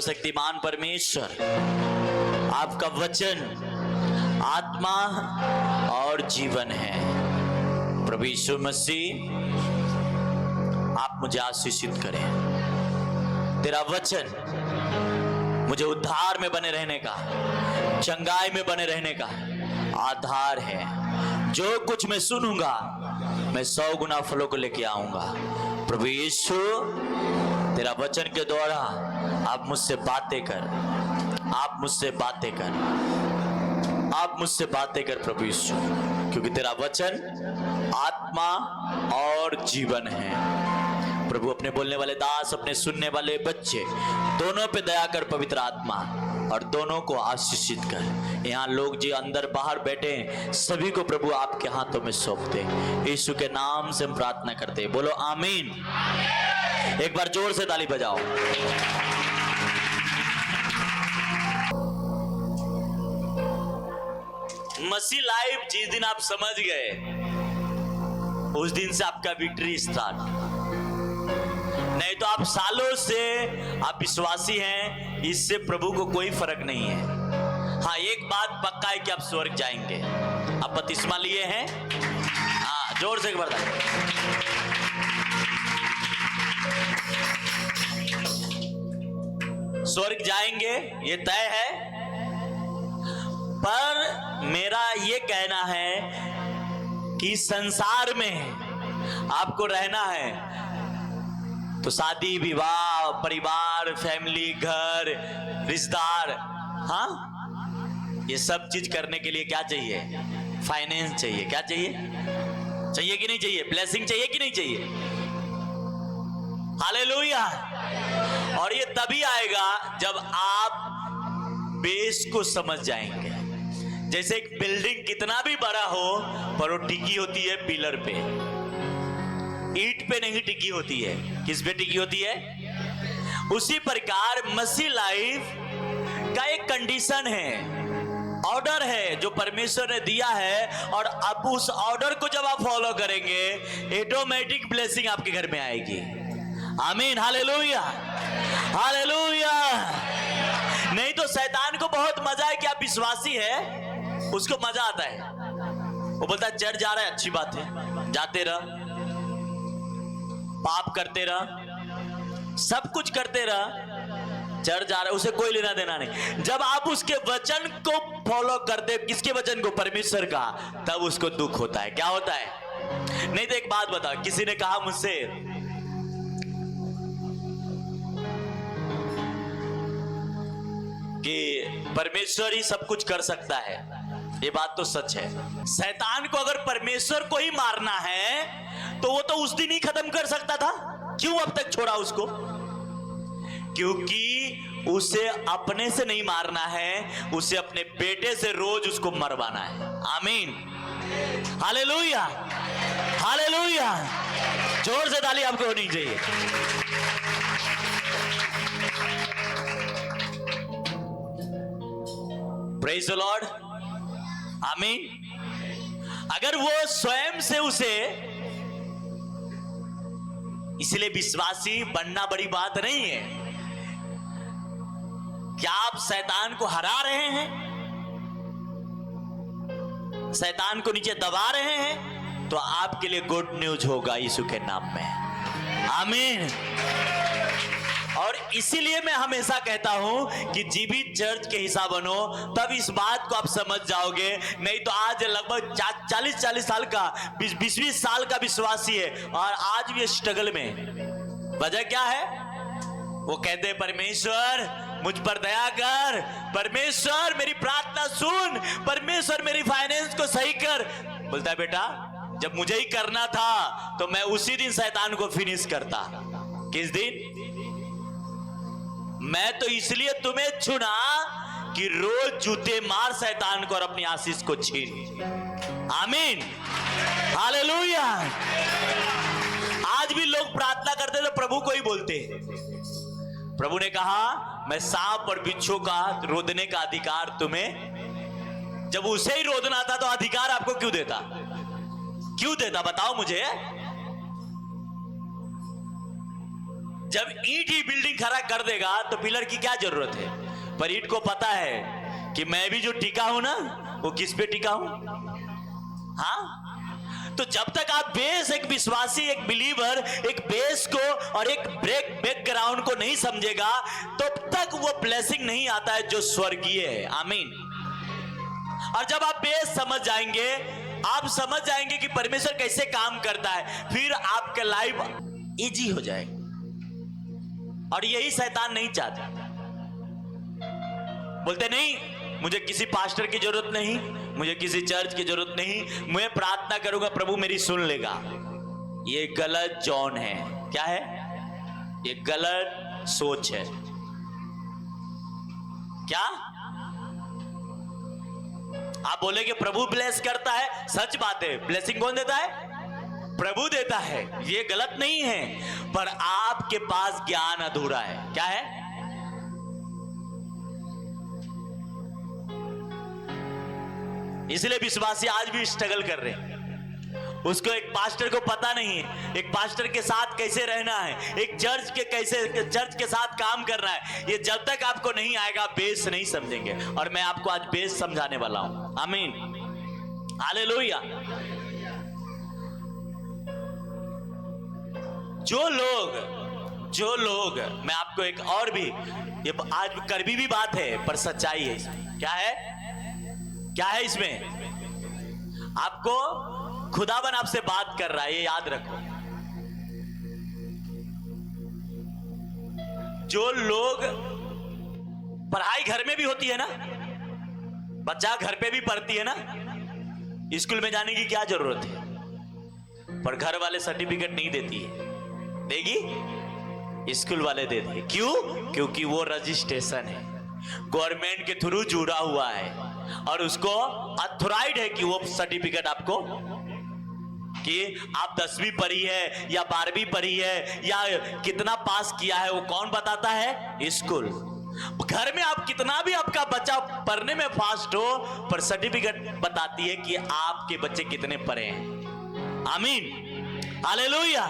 सर्वशक्तिमान परमेश्वर, आपका वचन आत्मा और जीवन है। प्रभु यीशु मसीह, आप मुझे आशीषित करें। तेरा वचन मुझे उद्धार में बने रहने का, चंगाई में बने रहने का आधार है। जो कुछ मैं सुनूंगा मैं 100 गुना फलों को लेके आऊंगा। प्रभु यीशु, तेरा वचन के द्वारा आप मुझसे बातें कर, आप मुझसे बातें कर, आप मुझसे बातें कर प्रभु यीशु, क्योंकि तेरा वचन आत्मा और जीवन है। प्रभु, अपने बोलने वाले दास, अपने सुनने वाले बच्चे दोनों पे दया कर पवित्र आत्मा, और दोनों को आशीषित कर। यहाँ लोग जो अंदर बाहर बैठे हैं सभी को प्रभु आपके हाथों में सौंपते, यीशु के नाम से हम प्रार्थना करते हैं। बोलो आमीन। एक बार जोर से ताली बजाओ। मसीह लाइफ जिस दिन आप समझ गए, उस दिन से आपका विक्ट्री स्टार्ट। नहीं तो आप सालों से आप विश्वासी हैं, इससे प्रभु को कोई फर्क नहीं है। हाँ, एक बात पक्का है कि आप स्वर्ग जाएंगे। आप बपतिस्मा लिए हैं? हाँ, जोर से एक बार स्वर्ग जाएंगे, ये तय है। पर मेरा ये कहना है कि संसार में आपको रहना है तो शादी विवाह, परिवार, फैमिली, घर, रिश्तेदार, हाँ, ये सब चीज करने के लिए क्या चाहिए? फाइनेंस चाहिए। क्या चाहिए? चाहिए कि नहीं चाहिए? ब्लेसिंग चाहिए कि नहीं चाहिए? हालेलुया। और ये तभी आएगा जब आप बेस को समझ जाएंगे। जैसे एक बिल्डिंग कितना भी बड़ा हो पर वो टिकी होती है पिलर पे, ईंट पे नहीं टिकी होती है। किस पे टिकी होती है? उसी प्रकार मसीह लाइफ का एक कंडीशन है, ऑर्डर है जो परमेश्वर ने दिया है, और अब उस ऑर्डर को जब आप फॉलो करेंगे ऑटोमेटिक ब्लेसिंग आपके घर में आएगी। आमीन, हालेलुया, हालेलुया। नहीं तो शैतान को बहुत मजा है कि आप विश्वासी है, उसको मजा आता है। वो बोलता है चर्च जा रहा है, अच्छी बात है, जाते रह, पाप करते रह, सब कुछ करते रह, चर्च जा रहा है, उसे कोई लेना देना नहीं। जब आप उसके वचन को फॉलो करते, किसके वचन को? परमेश्वर का, तब उसको दुख होता है। क्या होता है? नहीं तो एक बात बता, किसी ने कहा मुझसे कि परमेश्वर ही सब कुछ कर सकता है। ये बात तो सच है। शैतान को अगर परमेश्वर को ही मारना है तो वो तो उस दिन ही खत्म कर सकता था, क्यों अब तक छोड़ा उसको? क्योंकि उसे अपने से नहीं मारना है, उसे अपने बेटे से रोज उसको मरवाना है। आमीन, हालेलुया, हालेलुया। जोर से ताली आपको होनी चाहिए। प्रेज द लॉर्ड, आमीन। अगर वो स्वयं से उसे, इसलिए विश्वासी बनना बड़ी बात नहीं है। क्या आप शैतान को हरा रहे हैं? शैतान को नीचे दबा रहे हैं? तो आपके लिए गुड न्यूज होगा यीशु के नाम में। आमीन। और इसीलिए मैं हमेशा कहता हूं कि जीवित चर्च के हिस्सा बनो, तब इस बात को आप समझ जाओगे। नहीं तो आज लगभग 40 साल का, 20 साल का विश्वासी है और आज भी स्ट्रगल में। वजह क्या है? वो कहते हैं परमेश्वर मुझ पर दया कर, परमेश्वर मेरी प्रार्थना सुन, परमेश्वर मेरी फाइनेंस को सही कर। बोलता है बेटा, जब मुझे ही करना था तो मैं उसी दिन शैतान को फिनिश करता। किस दिन? मैं तो इसलिए तुम्हें चुना कि रोज जूते मार शैतान को और अपनी आशीष को छीन। आमीन, हालेलुया। आज भी लोग प्रार्थना करते तो प्रभु को ही बोलते। प्रभु ने कहा मैं सांप और बिच्छू का रोदने का अधिकार तुम्हें, जब उसे ही रोदना था तो अधिकार आपको क्यों देता? क्यों देता बताओ मुझे। जब ईंट ही बिल्डिंग खड़ा कर देगा तो पिलर की क्या जरूरत है? पर ईंट को पता है कि मैं भी जो टिका हूं ना, वो किस पे टिका हूं? हाँ, तो जब तक आप बेस, एक विश्वासी, एक बिलीवर, एक बेस को और एक बैकग्राउंड को नहीं समझेगा, तब तक वो ब्लेसिंग नहीं आता है जो स्वर्गीय है। आमीन। और जब आप बेस समझ जाएंगे, आप समझ जाएंगे कि परमेश्वर कैसे काम करता है, फिर आपका लाइफ इजी हो जाएगा। और यही शैतान नहीं चाहता। बोलते नहीं, मुझे किसी पास्टर की जरूरत नहीं, मुझे किसी चर्च की जरूरत नहीं, मैं प्रार्थना करूंगा प्रभु मेरी सुन लेगा। ये गलत जॉन है। क्या है? ये गलत सोच है। क्या आप बोलेंगे प्रभु ब्लेस करता है? सच बात है, ब्लेसिंग कौन देता है? प्रभु देता है, ये गलत नहीं है, पर आपके पास ज्ञान अधूरा है। क्या है? इसलिए विश्वासी आज भी स्ट्रगल कर रहे हैं। उसको एक पास्टर को पता नहीं है एक पास्टर के साथ कैसे रहना है, एक चर्च के साथ काम करना है। ये जब तक आपको नहीं आएगा, बेस नहीं समझेंगे। और मैं आपको आज बेस समझाने वाला हूं। आमीन, हालेलुया। जो लोग मैं आपको एक और भी, ये आज कड़वी भी बात है पर सच्चाई है इसमें। क्या है इसमें? आपको खुदावन आपसे बात कर रहा है, ये याद रखो। जो लोग, पढ़ाई घर में भी होती है ना, बच्चा घर पे भी पढ़ती है ना, स्कूल में जाने की क्या जरूरत है? पर घर वाले सर्टिफिकेट नहीं देती है, देगी? स्कूल वाले देते। क्यों? क्योंकि वो रजिस्ट्रेशन है, गवर्नमेंट के थ्रू जुड़ा हुआ है और उसको अथॉराइज्ड है कि वो सर्टिफिकेट आपको, कि आप 10वीं पढ़ी है या 12वीं पढ़ी है या कितना पास किया है, वो कौन बताता है? स्कूल। घर में आप कितना भी आपका बच्चा पढ़ने में फास्ट हो, पर सर्टिफिकेट बताती है कि आपके बच्चे कितने पढ़े हैं। आमीन, हालेलुया।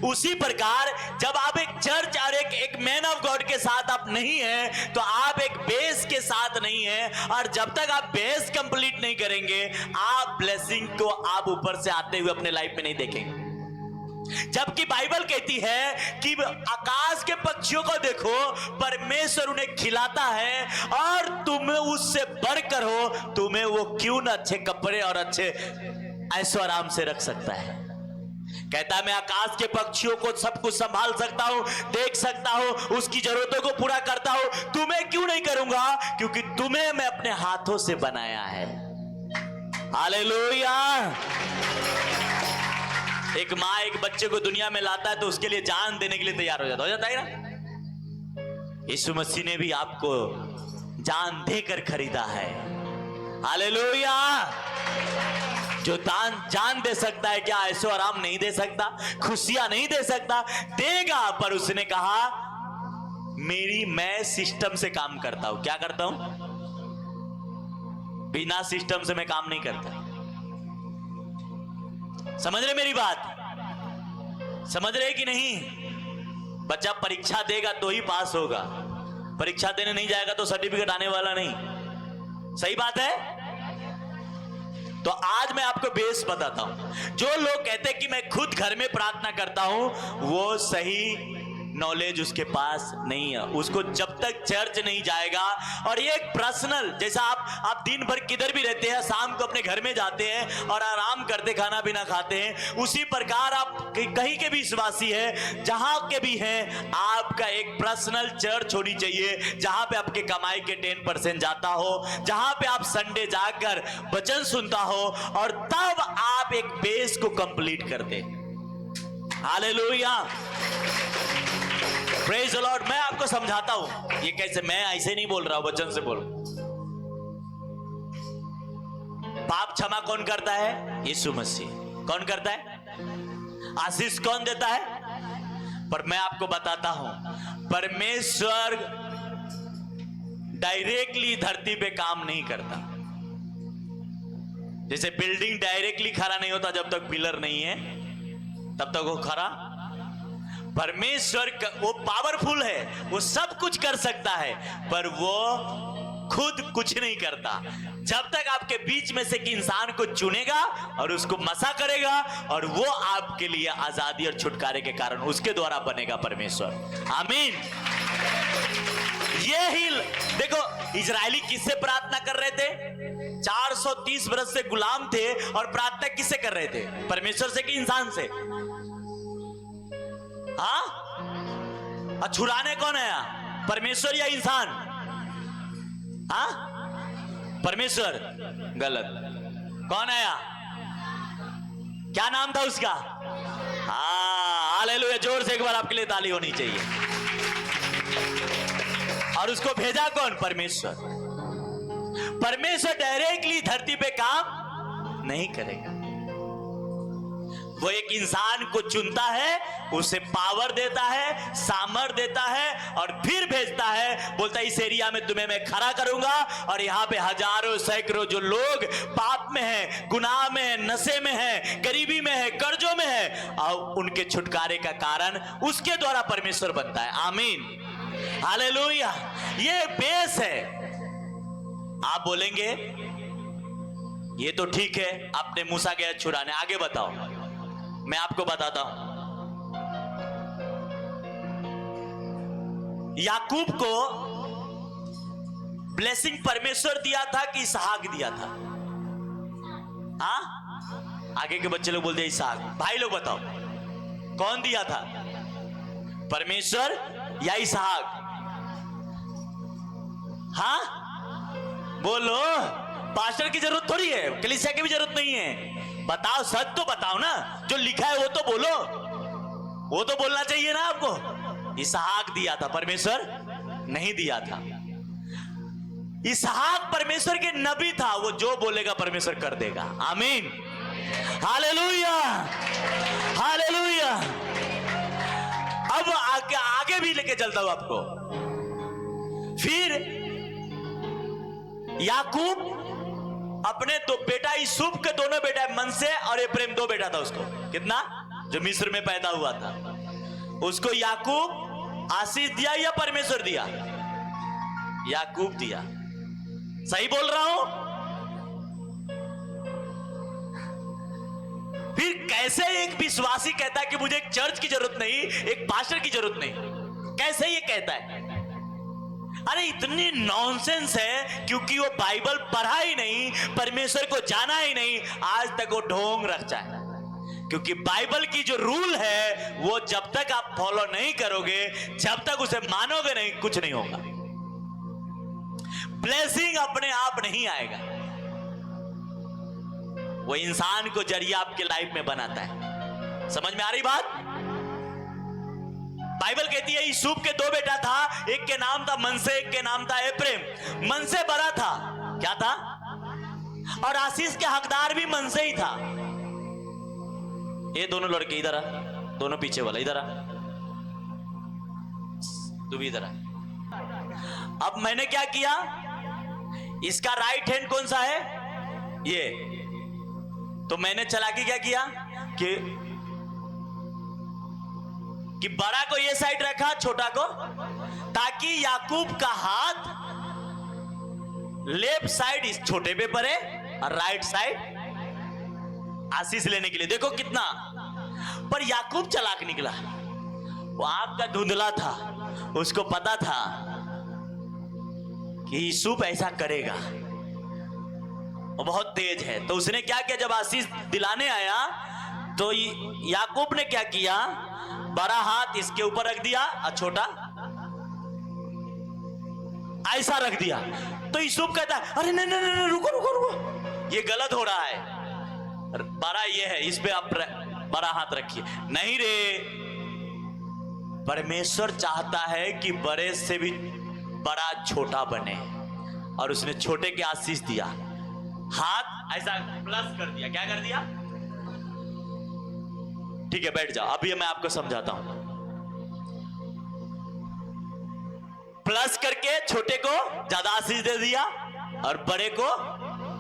उसी प्रकार जब आप एक चर्च और एक मैन ऑफ गॉड के साथ आप नहीं है, तो आप एक बेस के साथ नहीं है। और जब तक आप बेस कंप्लीट नहीं करेंगे, आप ब्लेसिंग को आप ऊपर से आते हुए अपने लाइफ में नहीं देखेंगे। जबकि बाइबल कहती है कि आकाश के पक्षियों को देखो, परमेश्वर उन्हें खिलाता है और तुम उससे बढ़कर हो, तुम्हें वो क्यों न अच्छे कपड़े और अच्छे ऐशो आराम से रख सकता है। कहता है मैं आकाश के पक्षियों को सब कुछ संभाल सकता हूं, देख सकता हूं, उसकी जरूरतों को पूरा करता हूं, तुम्हें क्यों नहीं करूंगा? क्योंकि तुम्हें मैं अपने हाथों से बनाया है। हालेलुया। एक माँ एक बच्चे को दुनिया में लाता है तो उसके लिए जान देने के लिए तैयार हो जाता है ना। यीशु मसीह ने भी आपको जान देकर खरीदा है। हालेलुया। जो जान दे सकता है, क्या ऐशो आराम नहीं दे सकता? खुशियां नहीं दे सकता? देगा। पर उसने कहा मैं सिस्टम से काम करता हूं। क्या करता हूं? बिना सिस्टम से मैं काम नहीं करता। समझ रहे मेरी बात? समझ रहे कि नहीं? बच्चा परीक्षा देगा तो ही पास होगा, परीक्षा देने नहीं जाएगा तो सर्टिफिकेट आने वाला नहीं। सही बात है? तो आज मैं आपको बेस बताता हूं। जो लोग कहते हैं कि मैं खुद घर में प्रार्थना करता हूं, वो सही नॉलेज उसके पास नहीं है। उसको जब तक चर्च नहीं जाएगा, और ये एक पर्सनल, जैसा आप दिन भर किधर भी रहते हैं, शाम को अपने घर में जाते हैं और आराम करते खाना पीना खाते हैं, उसी प्रकार आप कहीं के भी विश्वासी है, जहां के भी हैं, आपका एक पर्सनल चर्च होनी चाहिए, जहां पे आपके कमाई के 10% जाता हो, जहां पे आप संडे जाकर वचन सुनता हो, और तब आप एक बेस को कंप्लीट करते। Hallelujah, praise the Lord. मैं आपको समझाता हूं ये कैसे। मैं ऐसे नहीं बोल रहा हूं, वचन से बोल। पाप क्षमा कौन करता है? यीशु मसीह। कौन करता है? आशीष कौन देता है? पर मैं आपको बताता हूं, परमेश्वर डायरेक्टली धरती पे काम नहीं करता। जैसे बिल्डिंग डायरेक्टली खड़ा नहीं होता जब तक पिलर नहीं है, तब तक वो खड़ा। परमेश्वर वो पावरफुल है, वो सब कुछ कर सकता है, पर वो खुद कुछ नहीं करता। जब तक आपके बीच में से कि इंसान को चुनेगा और उसको मसा करेगा, और वो आपके लिए आजादी और छुटकारे के कारण उसके द्वारा बनेगा परमेश्वर। आमीन। ये ही देखो, इजरायली किससे प्रार्थना कर रहे थे? 430 वर्ष से गुलाम थे, और प्रार्थना किससे कर रहे थे? परमेश्वर से कि इंसान से? हाँ, छुड़ाने कौन आया, परमेश्वर या इंसान? हाँ, परमेश्वर। गलत। कौन आया? क्या नाम था उसका? हाँ, हालेलुया। जोर से एक बार आपके लिए ताली होनी चाहिए। और उसको भेजा कौन? परमेश्वर। परमेश्वर डायरेक्टली धरती पे काम नहीं करेगा, वो एक इंसान को चुनता है, उसे पावर देता है, सामर्थ देता है, और फिर भेजता है। बोलता है इस एरिया में तुम्हें मैं खड़ा करूंगा, और यहाँ पे हजारों सैकड़ों जो लोग पाप में हैं, गुनाह में हैं, नशे में हैं, गरीबी में हैं, कर्जों में हैं, और उनके छुटकारे का कारण उसके द्वारा परमेश्वर बनता है। आमीन, हालेलुया। ये बेस है। आप बोलेंगे ये तो ठीक है, आपने मूसा गया छुड़ाने, आगे बताओ। मैं आपको बताता हूं। याकूब को ब्लेसिंग परमेश्वर दिया था कि इसहाक दिया था? हाँ, आगे के बच्चे लोग बोलते हैं इसहाक। भाई लोग बताओ, कौन दिया था, परमेश्वर या इसहाक? हाँ, बोलो। पास्टर की जरूरत थोड़ी है, कलीसिया की भी जरूरत नहीं है। बताओ, सच तो बताओ ना, जो लिखा है वो तो बोलो, वो तो बोलना चाहिए ना आपको। इसहाक दिया था, परमेश्वर नहीं दिया था। इसहाक परमेश्वर के नबी था, वो जो बोलेगा परमेश्वर कर देगा। आमीन, हालेलुया, हालेलुया। अब आगे भी लेके चलता हूं आपको। फिर याकूब अपने दो बेटा यूसुफ के दोनों बेटा, मनसे और एफ्रेम, दो बेटा था उसको। कितना? जो मिस्र में पैदा हुआ था, उसको याकूब आशीष दिया या परमेश्वर दिया? याकूब दिया। सही बोल रहा हूं? फिर कैसे एक विश्वासी कहता है कि मुझे एक चर्च की जरूरत नहीं, एक पास्टर की जरूरत नहीं? कैसे ये कहता है? अरे इतनी नॉनसेंस है, क्योंकि वो बाइबल पढ़ा ही नहीं, परमेश्वर को जाना ही नहीं, आज तक वो ढोंग रखता है। क्योंकि बाइबल की जो रूल है, वो जब तक आप फॉलो नहीं करोगे, जब तक उसे मानोगे नहीं, कुछ नहीं होगा। ब्लेसिंग अपने आप नहीं आएगा, वो इंसान को जरिया आपके लाइफ में बनाता है। समझ में आ रही बात? बाइबल कहती है यूसुफ के दो बेटा था, एक के नाम था मनसे, एक के नाम था एफ्रेम। मनसे बड़ा था, क्या था? और आशीष के हकदार भी मनसे ही था। ये दोनों लड़के इधर आ, दोनों पीछे वाला इधर आ, तू भी इधर आ। अब मैंने क्या किया, इसका राइट हैंड कौन सा है? ये। तो मैंने चालाकी क्या किया कि बड़ा को ये साइड रखा, छोटा को, ताकि याकूब का हाथ लेफ्ट साइड इस छोटे पे पड़े और राइट साइड आशीष लेने के लिए। देखो कितना। पर याकूब चालाक निकला, वो आंख का धुंधला था, उसको पता था कि यूसुफ ऐसा करेगा, वो बहुत तेज है। तो उसने क्या किया, जब आशीष दिलाने आया तो याकूब ने क्या किया, बड़ा हाथ इसके ऊपर रख दिया और छोटा ऐसा रख दिया। तो यूसुफ कहता है अरे नहीं नहीं नहीं, रुको रुको रुको, ये गलत हो रहा है, बड़ा ये है, इस पे आप बड़ा हाथ रखिए। नहीं रे, परमेश्वर चाहता है कि बड़े से भी बड़ा छोटा बने, और उसने छोटे के आशीष दिया, हाथ ऐसा प्लस कर दिया। क्या कर दिया? ठीक है, बैठ जाओ, अभी मैं आपको समझाता हूं। प्लस करके छोटे को ज्यादा आशीष दे दिया और बड़े को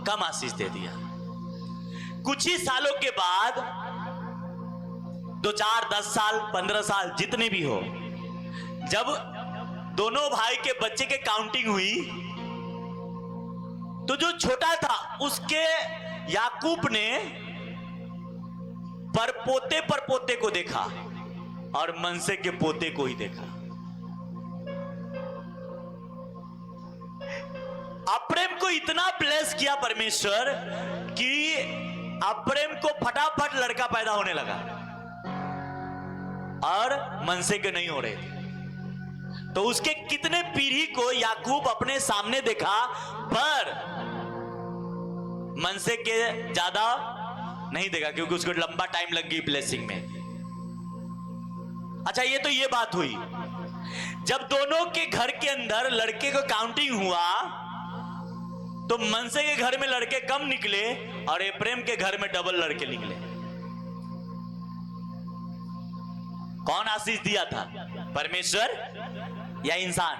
कम आशीष दे दिया। कुछ ही सालों के बाद 2, 4, 10 साल, 15 साल जितने भी हो, जब दोनों भाई के बच्चे के काउंटिंग हुई तो जो छोटा था उसके याकूब ने परपोते को देखा और मनसे के पोते को ही देखा। अब्राहम को इतना ब्लेस किया परमेश्वर कि अब्राहम को फटाफट लड़का पैदा होने लगा और मनसे के नहीं हो रहे थे। तो उसके कितने पीढ़ी को याकूब अपने सामने देखा, पर मनसे के ज्यादा नहीं देखा क्योंकि उसको लंबा टाइम लग गई ब्लेसिंग में। अच्छा, ये बात हुई। जब दोनों के घर के अंदर लड़के को काउंटिंग हुआ तो मनसे के घर में लड़के कम निकले और अब्राहम के घर में डबल लड़के निकले। कौन आशीष दिया था, परमेश्वर या इंसान?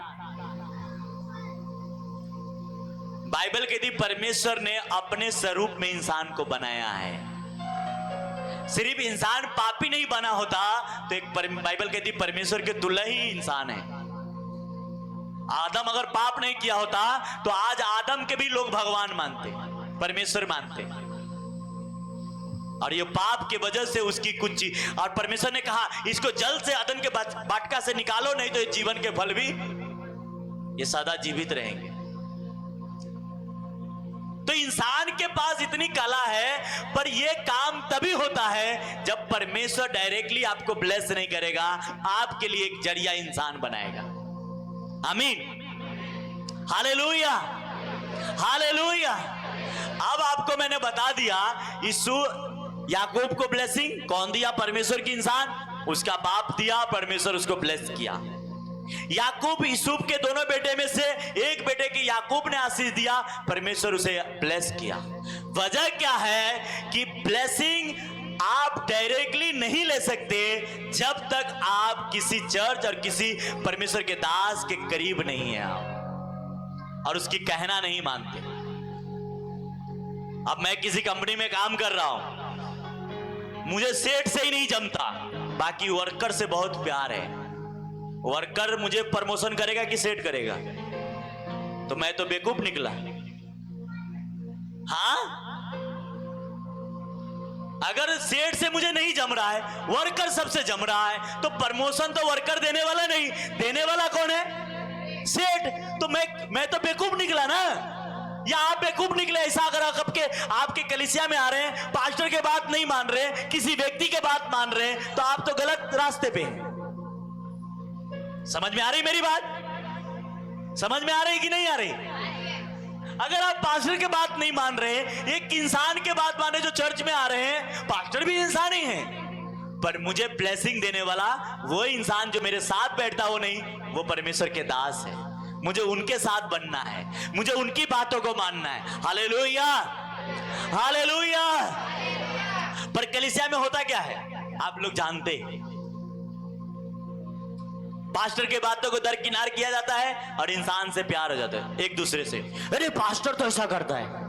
बाइबल कहती परमेश्वर ने अपने स्वरूप में इंसान को बनाया है। सिर्फ इंसान पापी नहीं बना होता तो एक बाइबल कहती परमेश्वर के तुल्य ही इंसान है। आदम अगर पाप नहीं किया होता तो आज आदम के भी लोग भगवान मानते, परमेश्वर मानते, और ये पाप के वजह से उसकी कुछ चीज, और परमेश्वर ने कहा इसको जल से अदन के बाटका से निकालो, नहीं तो जीवन के फल भी ये सदा जीवित रहेंगे। तो इंसान के पास इतनी कला है, पर यह काम तभी होता है जब परमेश्वर डायरेक्टली आपको ब्लेस नहीं करेगा, आपके लिए एक जरिया इंसान बनाएगा। आमीन, हालेलुया, हालेलुया। अब आपको मैंने बता दिया, यीशु याकूब को ब्लेसिंग कौन दिया? परमेश्वर की इंसान, उसका बाप दिया, परमेश्वर उसको ब्लेस किया। याकूब यूसुफ के दोनों बेटे में से एक बेटे के याकूब ने आशीष दिया, परमेश्वर उसे ब्लेस किया। वजह क्या है कि ब्लेसिंग आप डायरेक्टली नहीं ले सकते जब तक आप किसी चर्च और किसी परमेश्वर के दास के करीब नहीं है आप और उसकी कहना नहीं मानते। अब मैं किसी कंपनी में काम कर रहा हूं, मुझे सेठ से ही नहीं जमता, बाकी वर्कर से बहुत प्यार है। वर्कर मुझे प्रमोशन करेगा कि सेट करेगा? तो मैं तो बेवकूफ निकला। हाँ, अगर सेठ से मुझे नहीं जम रहा है, वर्कर सबसे जम रहा है, तो प्रमोशन तो वर्कर देने वाला नहीं, देने वाला कौन है? सेठ। तो मैं तो बेवकूफ निकला ना, या आप बेवकूफ निकले? ऐसा अगर आपके कलीसिया में आ रहे हैं, पास्टर के बात नहीं मान रहे, किसी व्यक्ति के बात मान रहे हैं, तो आप तो गलत रास्ते पे हैं। समझ में आ रही मेरी बात? समझ में आ रही कि नहीं आ रही? अगर आप पास्टर के बात नहीं मान रहे, एक इंसान के बात मान रहे जो चर्च में आ रहे हैं, पास्टर भी इंसान ही है, पर मुझे ब्लेसिंग देने वाला वो इंसान जो मेरे साथ बैठता वो नहीं, वो परमेश्वर के दास है। मुझे उनके साथ बनना है, मुझे उनकी बातों को मानना है। Hallelujah, hallelujah. पर कलीसिया में होता क्या है आप लोग जानते हैं, पास्टर के बातों को दरकिनार किया जाता है और इंसान से प्यार हो जाता है एक दूसरे से। अरे पास्टर तो ऐसा करता है।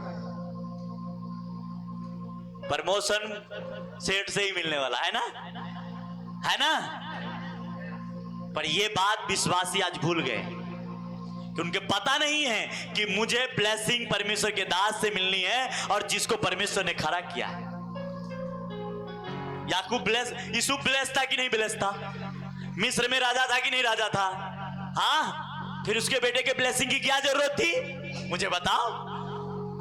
प्रमोशन सेठ से ही मिलने वाला है ना, है ना? पर ये बात विश्वासी आज भूल गए कि उनके पता नहीं है कि मुझे ब्लेसिंग परमेश्वर के दास से मिलनी है और जिसको परमेश्वर ने खड़ा किया है। याकूब ब्लेस, यूसुफ ब्लेस था कि नहीं ब्लेस था? मिस्र में राजा था कि नहीं राजा था? हाँ, फिर उसके बेटे के ब्लेसिंग की क्या जरूरत थी मुझे बताओ?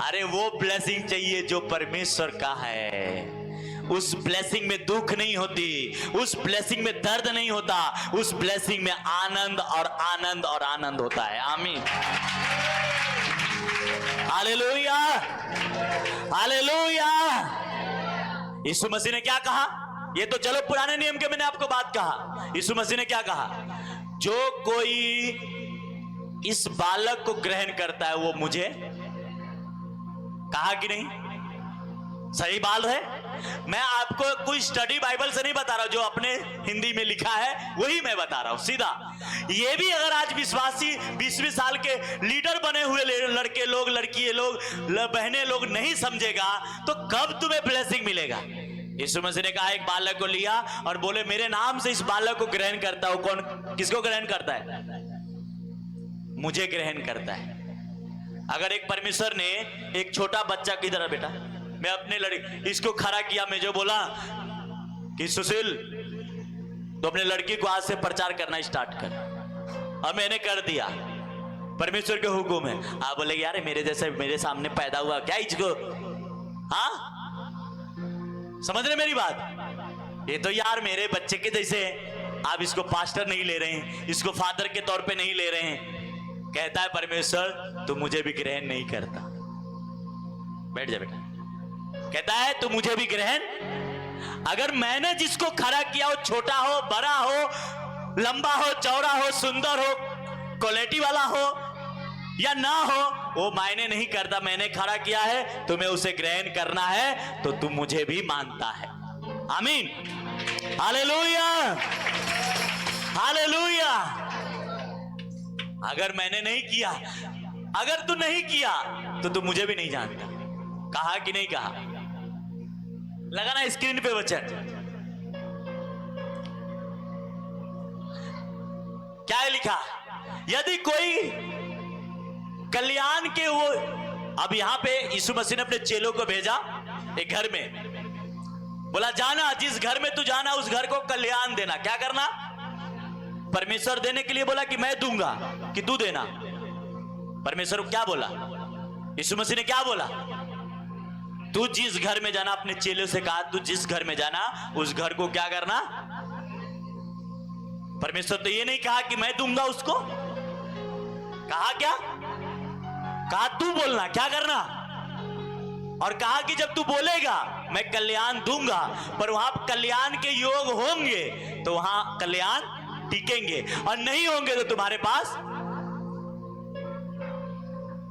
अरे वो ब्लेसिंग चाहिए जो परमेश्वर का है। उस ब्लेसिंग में दुख नहीं होती, उस ब्लेसिंग में दर्द नहीं होता, उस ब्लेसिंग में आनंद और आनंद और आनंद होता है। आमीन, हालेलुया, हालेलुया। यीशु मसीह ने क्या कहा? ये तो चलो पुराने नियम के मैंने आपको बात कहा। यीशु मसीह ने क्या कहा? जो कोई इस बालक को ग्रहण करता है वो मुझे, कहा कि नहीं? सही बात है। मैं आपको कोई स्टडी बाइबल से नहीं बता रहा हूं, जो अपने हिंदी में लिखा है वही मैं बता रहा हूं सीधा। ये भी अगर आज विश्वासी 20-20 साल के लीडर बने हुए लड़के लोग, लड़की लोग, बहने लोग नहीं समझेगा तो कब तुम्हें ब्लेसिंग मिलेगा? यीशु मसीह ने कहा, एक बालक को लिया और बोले मेरे नाम से इस बालक को ग्रहण करता हूं। कौन किसको ग्रहण करता है? मुझे ग्रहण करता है। अगर एक परमेश्वर ने एक छोटा बच्चा, किधर है बेटा, मैं अपने लड़की इसको खड़ा किया, मैं जो बोला कि सुशील तो अपने लड़की को आज से प्रचार करना स्टार्ट कर, और मैंने कर दिया, परमेश्वर के हुक्म है। आप बोले यार मेरे जैसे मेरे सामने पैदा हुआ क्या इसको, हाँ समझ रहे मेरी बात? ये तो यार मेरे बच्चे के जैसे है, आप इसको पास्टर नहीं ले रहे हैं, इसको फादर के तौर पे नहीं ले रहे हैं। कहता है परमेश्वर तू मुझे भी ग्रहण नहीं करता। बैठ जा बेटा। कहता है तू मुझे भी ग्रहण, अगर मैंने जिसको खड़ा किया हो, छोटा हो, बड़ा हो, लंबा हो, चौड़ा हो, सुंदर हो, क्वालिटी वाला हो या ना हो, वो मायने नहीं करता। मैंने खड़ा किया है, तुम्हें उसे ग्रहण करना है तो तू मुझे भी मानता है। आमीन, हालेलुया, हालेलुया। अगर मैंने नहीं किया, अगर तू नहीं किया तो तू मुझे भी नहीं जानता। कहा कि नहीं कहा? लगा ना स्क्रीन पे वचन, क्या है लिखा? यदि कोई कल्याण के वो, अब यहां पे यीशु मसीह ने अपने चेलों को भेजा एक घर में, बोला जाना, जिस घर में तू जाना उस घर को कल्याण देना। क्या करना? परमेश्वर देने के लिए बोला कि मैं दूंगा कि तू देना। परमेश्वर को क्या बोला? यीशु मसीह ने क्या बोला? तू जिस घर में जाना, अपने चेलों से कहा तू जिस घर में जाना उस घर को क्या करना? परमेश्वर तो ये नहीं कहा कि मैं दूंगा उसको, कहा क्या? कहा तू बोलना, क्या करना? और कहा कि जब तू बोलेगा मैं कल्याण दूंगा, पर वहां कल्याण के योग होंगे तो वहां कल्याण टिकेंगे, और नहीं होंगे तो तुम्हारे पास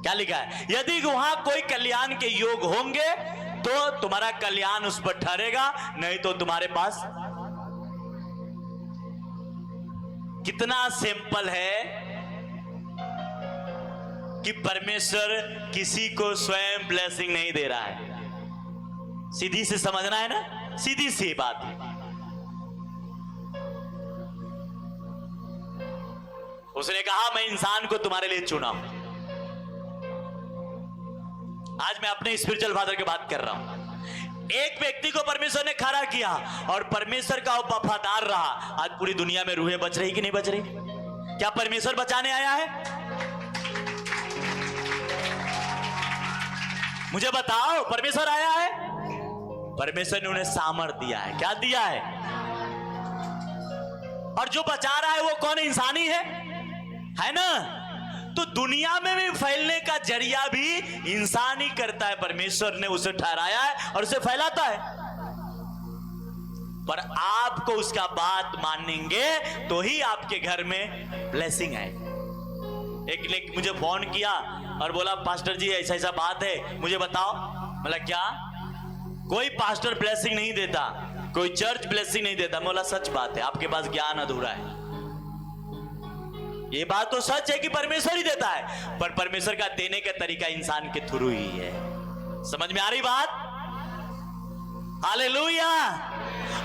क्या लिखा है? यदि वहां कोई कल्याण के योग होंगे तो तुम्हारा कल्याण उस पर ठहरेगा, नहीं तो तुम्हारे पास। कितना सिंपल है कि परमेश्वर किसी को स्वयं ब्लेसिंग नहीं दे रहा है। सीधी से समझना है ना, सीधी सी बात है। उसने कहा मैं इंसान को तुम्हारे लिए चुना हूं। आज मैं अपने स्पिरिचुअल फादर की बात कर रहा हूं। एक व्यक्ति को परमेश्वर ने खड़ा किया और परमेश्वर का वफादार रहा। आज पूरी दुनिया में रूहें बच रही कि नहीं बच रही? क्या परमेश्वर बचाने आया है? मुझे बताओ, परमेश्वर आया है? परमेश्वर ने उन्हें सामर्थ दिया है। क्या दिया है? और जो बचा रहा है वो कौन? इंसानी है ना? तो दुनिया में भी फैलने का जरिया भी इंसान ही करता है। परमेश्वर ने उसे ठहराया है और उसे फैलाता है, पर आपको उसका बात मानेंगे तो ही आपके घर में ब्लेसिंग आए। एक ने मुझे फोन किया और बोला पास्टर जी ऐसा ऐसा बात है, मुझे बताओ। मतलब क्या? कोई पास्टर ब्लेसिंग नहीं देता, कोई चर्च ब्लेसिंग नहीं देता। बोला सच बात है, आपके पास ज्ञान अधूरा है। ये बात तो सच है कि परमेश्वर ही देता है, पर परमेश्वर का देने का तरीका इंसान के थ्रू ही है। समझ में आ रही बात? हालेलुया।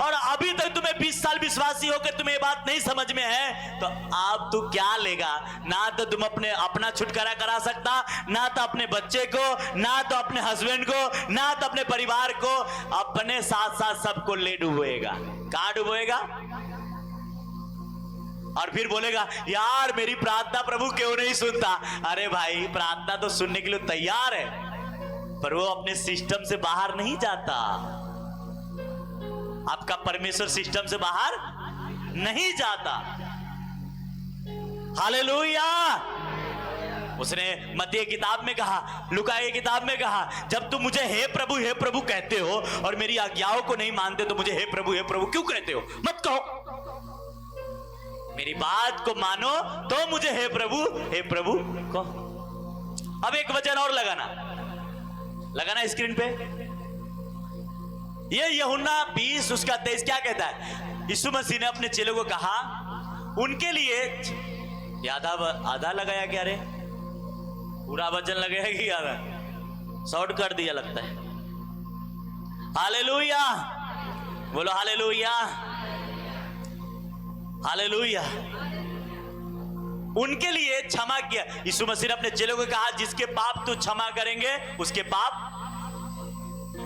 और अभी तक तुम्हें 20 साल विश्वासी होकर तुम्हें ये बात नहीं समझ में है तो आप तू क्या लेगा? ना तो तुम अपना छुटकारा करा सकता, ना तो अपने बच्चे को, ना तो अपने हस्बैंड को, ना तो अपने परिवार को, अपने साथ साथ सबको ले डुबोएगा। कहां डुबोएगा? और फिर बोलेगा यार मेरी प्रार्थना प्रभु क्यों नहीं सुनता? अरे भाई प्रार्थना तो सुनने के लिए तैयार है, पर वो अपने सिस्टम से बाहर नहीं जाता। आपका परमेश्वर सिस्टम से बाहर नहीं जाता। हालेलुया। उसने मत्ती किताब में कहा, लूका की किताब में कहा, जब तुम मुझे हे प्रभु कहते हो और मेरी आज्ञाओं को नहीं मानते तो मुझे हे प्रभु क्यों कहते हो? मत कहो, मेरी बात को मानो तो मुझे हे प्रभु कहो। अब एक वचन और लगाना स्क्रीन पे। ये यूहन्ना 20 उसका 23 क्या कहता है? यीशु मसीह ने अपने चेलों को कहा उनके लिए आधा लगाया क्या रे? पूरा वचन लगाया कि आधा? शॉर्ट कर दिया लगता है। हालेलुया। बोलो हालेलुया, हालेलुया। उनके लिए क्षमा किया। यीशु मसीह ने अपने चेलों को कहा, जिसके पाप तू क्षमा करेंगे उसके पाप,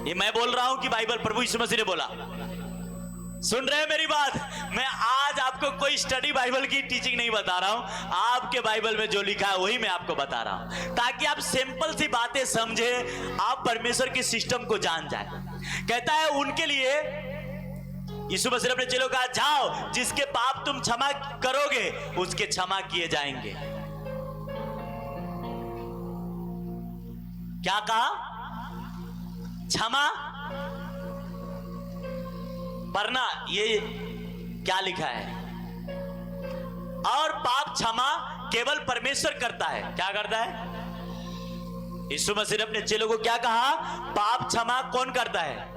ये मैं बोल रहा हूं कि बाइबल प्रभु यीशु मसीह ने बोला? सुन रहे हैं मेरी बात? मैं आज आपको कोई स्टडी बाइबल की टीचिंग नहीं बता रहा हूं, आपके बाइबल में जो लिखा है वही मैं आपको बता रहा हूं, ताकि आप सिंपल सी बातें समझे, आप परमेश्वर के सिस्टम को जान जाए। कहता है उनके लिए यीशु मसीह ने अपने चेलों को कहा, जाओ जिसके पाप तुम क्षमा करोगे उसके क्षमा किए जाएंगे। क्या कहा? क्षमा वरना ये क्या लिखा है? और पाप क्षमा केवल परमेश्वर करता है। क्या करता है? यीशु मसीह ने अपने चेलों को क्या कहा? पाप क्षमा कौन करता है?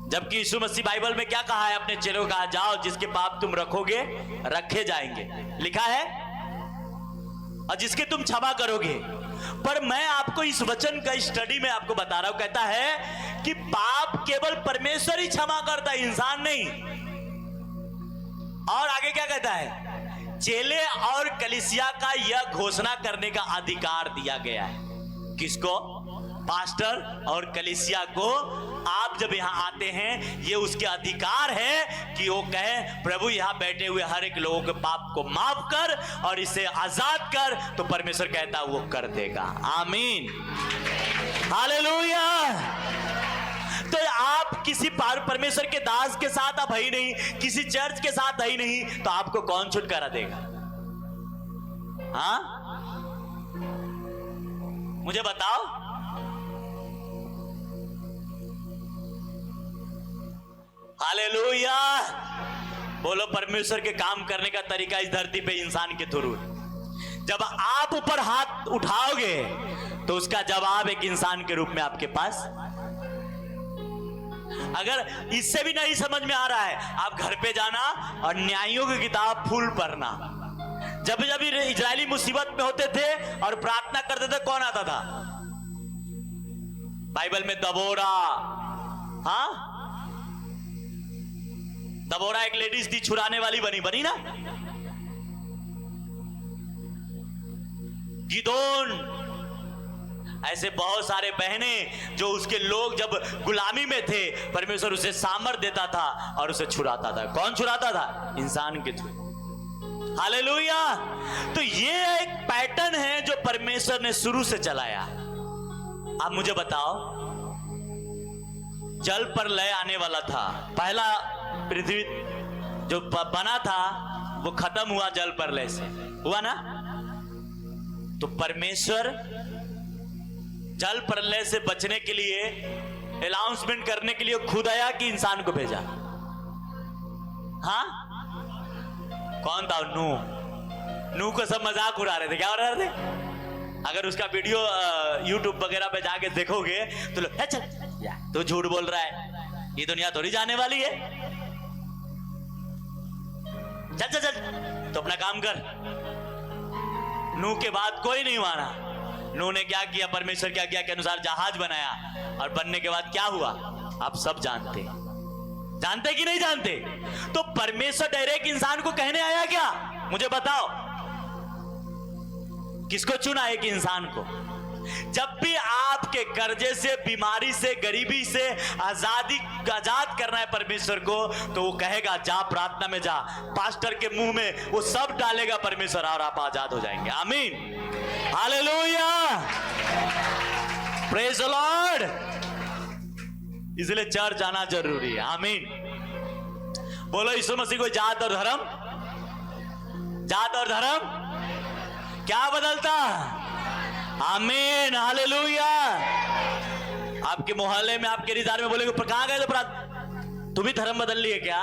जबकि यीशु मसीह बाइबल में क्या कहा है? अपने चेलों को कहा, जाओ जिसके पाप तुम रखोगे रखे जाएंगे, लिखा है, और जिसके तुम क्षमा करोगे। पर मैं आपको इस वचन का स्टडी में आपको बता रहा हूं, कहता है कि पाप केवल परमेश्वर ही क्षमा करता है, इंसान नहीं। और आगे क्या कहता है? चेले और कलीसिया का यह घोषणा करने का अधिकार दिया गया है। किसको? पास्टर और कलीसिया को। आप जब यहां आते हैं, ये उसके अधिकार है कि वो कहे, प्रभु यहां बैठे हुए हर एक लोगों के पाप को माफ कर और इसे आजाद कर। तो परमेश्वर कहता है वो कर देगा। आमीन, हालेलुया। तो आप किसी परमेश्वर के दास के साथ आप है ही नहीं, किसी चर्च के साथ है ही नहीं, तो आपको कौन छुटकारा देगा? हाँ, मुझे बताओ। हालेलुया। बोलो, परमेश्वर के काम करने का तरीका इस धरती पे इंसान के थ्रू है। जब आप ऊपर हाथ उठाओगे तो उसका जवाब एक इंसान के रूप में आपके पास। अगर इससे भी नहीं समझ में आ रहा है, आप घर पे जाना और न्यायों की किताब फुल पढ़ना। जब जब इजरायली मुसीबत में होते थे और प्रार्थना करते थे, कौन आता था? बाइबल में दबोरा। हाँ, दबोरा एक लेडीज थी, छुड़ाने वाली बनी ना। गिदोन, ऐसे बहुत सारे बहने जो उसके लोग जब गुलामी में थे, परमेश्वर उसे सामर्थ देता था और उसे छुड़ाता था। कौन छुड़ाता था? इंसान के थ्रू। हालेलुया। तो ये एक पैटर्न है जो परमेश्वर ने शुरू से चलाया। आप मुझे बताओ, जल प्रलय आने वाला था, पहला पृथ्वी जो बना था वो खत्म हुआ जल प्रलय से, हुआ ना। तो परमेश्वर जल प्रलय से बचने के लिए, अनाउंसमेंट करने के लिए खुद आया कि इंसान को भेजा? हाँ, कौन था? नूह को सब मजाक उड़ा रहे थे। क्या उड़ा रहे थे? अगर उसका वीडियो यूट्यूब वगैरह पे जाके देखोगे तो लोग, चल तो झूठ बोल रहा है, ये दुनिया थोड़ी जाने वाली है, चल चल चल तो अपना काम कर। नूह के बाद कोई नहीं माना। नूह ने क्या किया? परमेश्वर क्या किया के अनुसार जहाज बनाया, और बनने के बाद क्या हुआ आप सब जानते कि नहीं जानते? तो परमेश्वर डायरेक्ट इंसान को कहने आया क्या? मुझे बताओ, किसको चुना एक इंसान को? जब भी आपके कर्जे से, बीमारी से, गरीबी से आजाद करना है परमेश्वर को, तो वो कहेगा जा प्रार्थना में जा, पास्टर के मुंह में वो सब डालेगा परमेश्वर, और आप आजाद हो जाएंगे। आमीन, हालेलुया, प्रेज द लॉर्ड। इसलिए चर्च आना जरूरी है। आमीन। बोलो, यीशु मसीह को जात और धर्म क्या बदलता? आमीन, हालेलुया। आपके मोहल्ले में, आपके रिश्तेदार में बोलेंगे, कहां गए थे? तू भी धर्म बदल लिए क्या?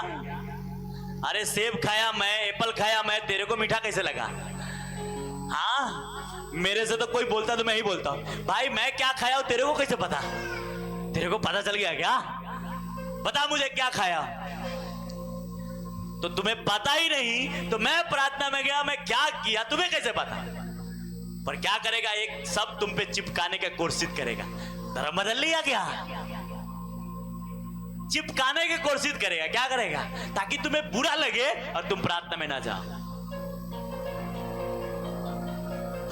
अरे सेब खाया मैं, एप्पल खाया मैं, तेरे को मीठा कैसे लगा? हाँ, मेरे से तो कोई बोलता तो मैं ही बोलता हूं। भाई मैं क्या खाया हूं तेरे को कैसे पता? तेरे को पता चल गया क्या? बता मुझे क्या खाया। तो तुम्हें पता ही नहीं, तो मैं प्रार्थना में गया, मैं क्या किया तुम्हें कैसे पता? पर क्या करेगा, एक सब तुम पे चिपकाने का कोशिश करेगा। धर्म बदल लिया क्या? चिपकाने की कोशिश करेगा। क्या करेगा? ताकि तुम्हें बुरा लगे और तुम प्रार्थना में ना जाओ।